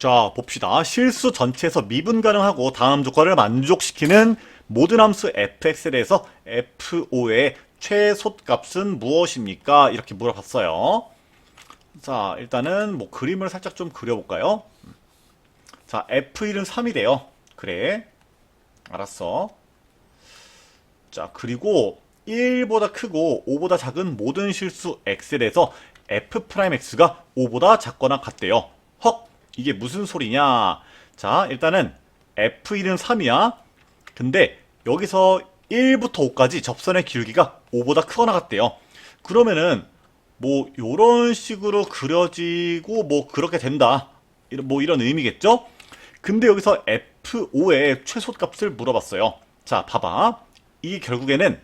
자, 봅시다. 실수 전체에서 미분 가능하고 다음 조건을 만족시키는 모든 함수 fx에 대해서 f5의 최소값은 무엇입니까? 이렇게 물어봤어요. 자, 일단은 뭐 그림을 살짝 좀 그려볼까요? 자, f1은 3이래요. 그래. 알았어. 자, 그리고 1보다 크고 5보다 작은 모든 실수 x에 대해서 f'x가 5보다 작거나 같대요. 헉! 이게 무슨 소리냐? 자, 일단은 f1은 3이야. 근데 여기서 1부터 5까지 접선의 기울기가 5보다 크거나 같대요. 그러면은 뭐 요런 식으로 그려지고 뭐 그렇게 된다. 뭐 이런 의미겠죠? 근데 여기서 f5의 최소값을 물어봤어요. 자, 봐봐. 이 결국에는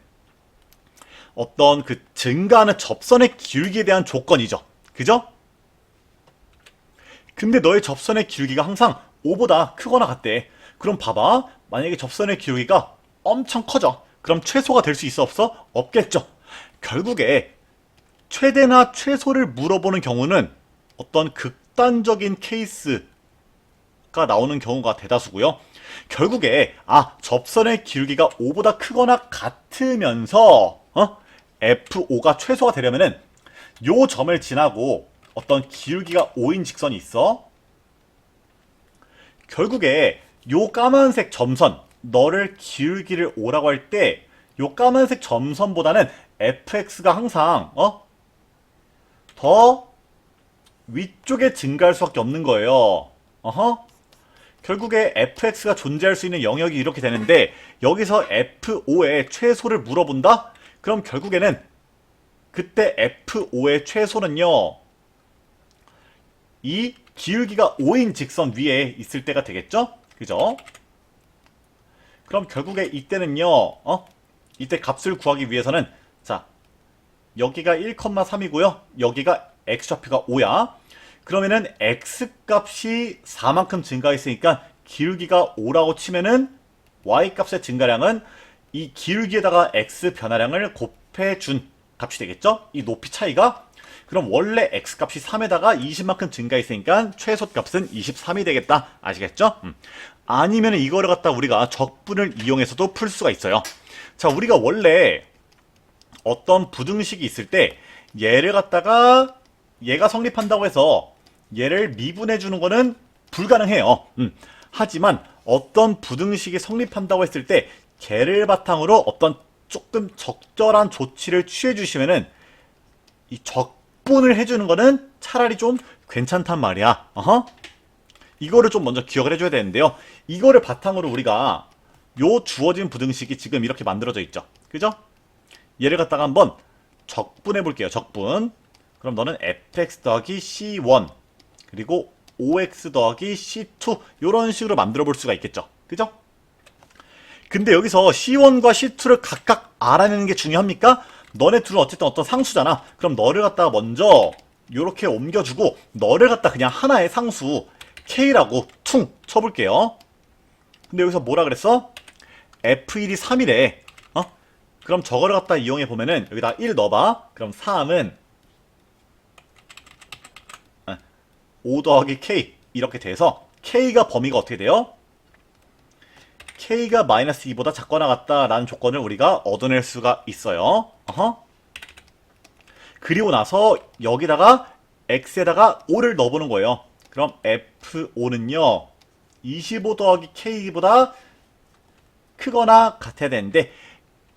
어떤 그 증가하는 접선의 기울기에 대한 조건이죠. 그죠? 근데 너의 접선의 기울기가 항상 5보다 크거나 같대. 그럼 봐봐. 만약에 접선의 기울기가 엄청 커져. 그럼 최소가 될 수 있어 없어? 없겠죠. 결국에 최대나 최소를 물어보는 경우는 어떤 극단적인 케이스가 나오는 경우가 대다수고요. 결국에 접선의 기울기가 5보다 크거나 같으면서 F5가 최소가 되려면은 요 점을 지나고 어떤 기울기가 5인 직선이 있어. 결국에 요 까만색 점선, 너를 기울기를 5라고 할 때 요 까만색 점선보다는 fx가 항상 더 위쪽에 증가할 수밖에 없는 거예요. 결국에 fx가 존재할 수 있는 영역이 이렇게 되는데 여기서 f5의 최소를 물어본다? 그럼 결국에는 그때 f5의 최소는요, 이 기울기가 5인 직선 위에 있을 때가 되겠죠? 그죠? 그럼 결국에 이때는요, 이때 값을 구하기 위해서는, 자, 여기가 1,3이고요. 여기가 x좌표가 5야. 그러면은 x값이 4만큼 증가했으니까 기울기가 5라고 치면은 y값의 증가량은 이 기울기에다가 x 변화량을 곱해준 값이 되겠죠? 이 높이 차이가. 그럼 원래 x값이 3에다가 20만큼 증가했으니까 최소값은 23이 되겠다. 아시겠죠? 아니면 이거를 갖다 우리가 적분을 이용해서도 풀 수가 있어요. 자, 우리가 원래 어떤 부등식이 있을 때 얘를 갖다가 얘가 성립한다고 해서 얘를 미분해 주는 거는 불가능해요. 하지만 어떤 부등식이 성립한다고 했을 때 걔를 바탕으로 어떤 조금 적절한 조치를 취해 주시면은 이 적분을 해주는 거는 차라리 좀 괜찮단 말이야. 이거를 좀 먼저 기억을 해줘야 되는데요. 이거를 바탕으로 우리가 요 주어진 부등식이 지금 이렇게 만들어져 있죠. 그죠? 얘를 갖다가 한번 적분해 볼게요. 적분. 그럼 너는 fx 더하기 c1 그리고 5x 더하기 c2 요런 식으로 만들어 볼 수가 있겠죠. 그죠? 근데 여기서 c1과 c2를 각각 알아내는 게 중요합니까? 너네 둘은 어쨌든 어떤 상수잖아. 그럼 너를 갖다가 먼저 요렇게 옮겨주고 너를 갖다 그냥 하나의 상수 k라고 퉁 쳐볼게요. 근데 여기서 뭐라 그랬어? f1이 3이래. 그럼 저거를 갖다 이용해 보면은 여기다 1 넣어봐. 그럼 3은 5 더하기 k 이렇게 돼서 k가 범위가 어떻게 돼요? k가 마이너스 2보다 작거나 같다라는 조건을 우리가 얻어낼 수가 있어요. 그리고 나서 여기다가 x에다가 5를 넣어보는 거예요. 그럼 f5는요 25 더하기 k보다 크거나 같아야 되는데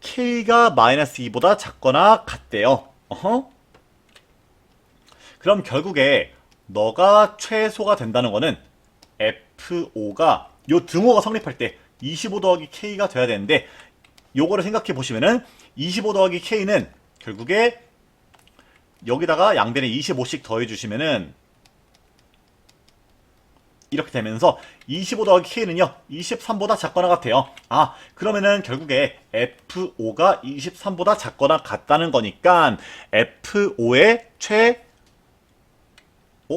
k가 마이너스 2보다 작거나 같대요. 그럼 결국에 너가 최소가 된다는 거는 f5가 요 등호가 성립할 때 25 더하기 k가 돼야 되는데 요거를 생각해 보시면은 25 더하기 k는 결국에 여기다가 양변에 25씩 더해 주시면은 이렇게 되면서 25 더하기 k는요 23보다 작거나 같아요. 그러면은 결국에 f5가 23보다 작거나 같다는 거니까 f5의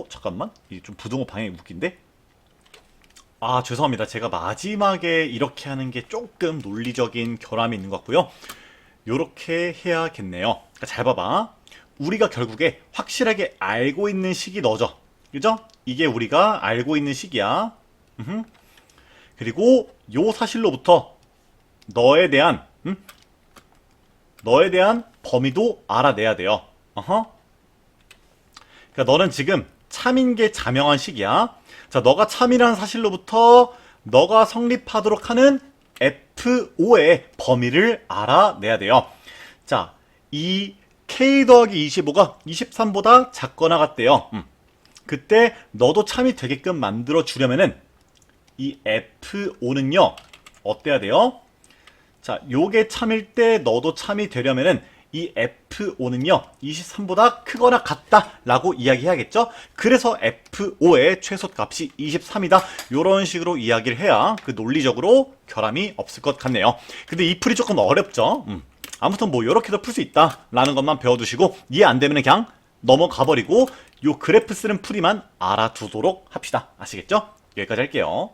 잠깐만, 이게 좀 부등호 방향이 웃긴데? 죄송합니다. 제가 마지막에 이렇게 하는 게 조금 논리적인 결함이 있는 것 같고요. 요렇게 해야겠네요. 그러니까 잘 봐봐. 우리가 결국에 확실하게 알고 있는 식이 너죠. 그죠? 이게 우리가 알고 있는 식이야. 그리고 요 사실로부터 너에 대한 범위도 알아내야 돼요. 그러니까 너는 지금 참인 게 자명한 식이야. 자, 너가 참이라는 사실로부터 너가 성립하도록 하는 F5의 범위를 알아내야 돼요. 자, 이 K 더하기 25가 23보다 작거나 같대요. 그때 너도 참이 되게끔 만들어 주려면은 이 F5는요, 어때야 돼요? 자, 요게 참일 때 너도 참이 되려면은 이 F5는요 23보다 크거나 같다 라고 이야기해야겠죠. 그래서 F5의 최소값이 23이다 요런 식으로 이야기를 해야 그 논리적으로 결함이 없을 것 같네요. 근데 이 풀이 조금 어렵죠. 아무튼 뭐 요렇게도 풀 수 있다 라는 것만 배워두시고, 이해 안 되면 그냥 넘어가 버리고 요 그래프 쓰는 풀이만 알아두도록 합시다. 아시겠죠? 여기까지 할게요.